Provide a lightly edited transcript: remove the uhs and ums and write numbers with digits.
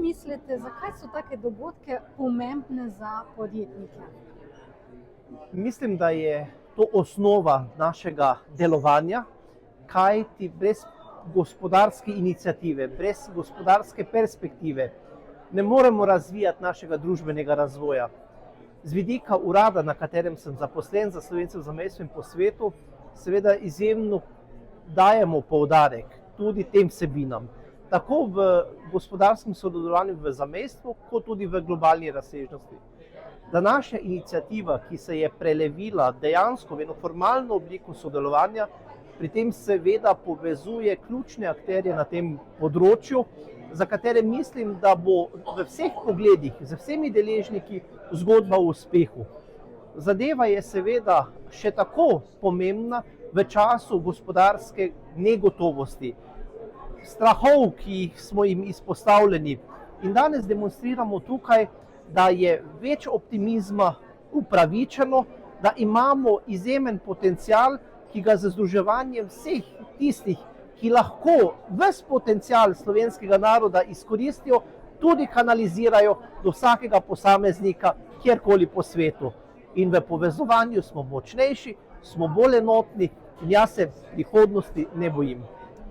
mislite, zakaj so take dogodke pomembne za podjetnike? Mislim, da je to osnova našega delovanja, kajti brez gospodarske iniciative, brez gospodarske perspektive ne moremo razvijati našega družbenega razvoja. Z vidika urada, na katerem sem zaposlen za Slovence v zamejstvu in po svetu, seveda izjemno dajemo poudarek tudi tem vsebinam, tako v gospodarskem sodelovanju v zamejstvu, kot tudi v globalni razsežnosti. Današnja iniciativa, ki se je prelevila dejansko v eno formalno obliko sodelovanja, pri tem seveda povezuje ključne akterje na tem področju, za katere mislim, da bo v vseh pogledih, z vsemi deležniki zgodba o uspehu. Zadeva je seveda še tako pomembna v času gospodarske negotovosti, strahov, ki smo jim izpostavljeni. In danes demonstriramo tukaj, da je več optimizma upravičeno, da imamo izjemen potencial, ki ga z združevanjem vseh tistih, ki lahko ves potencial slovenskega naroda izkoristijo, tudi kanalizirajo do vsakega posameznika, kjerkoli po svetu. In v povezovanju smo močnejši, smo bolj enotni in jaz se prihodnosti ne bojim.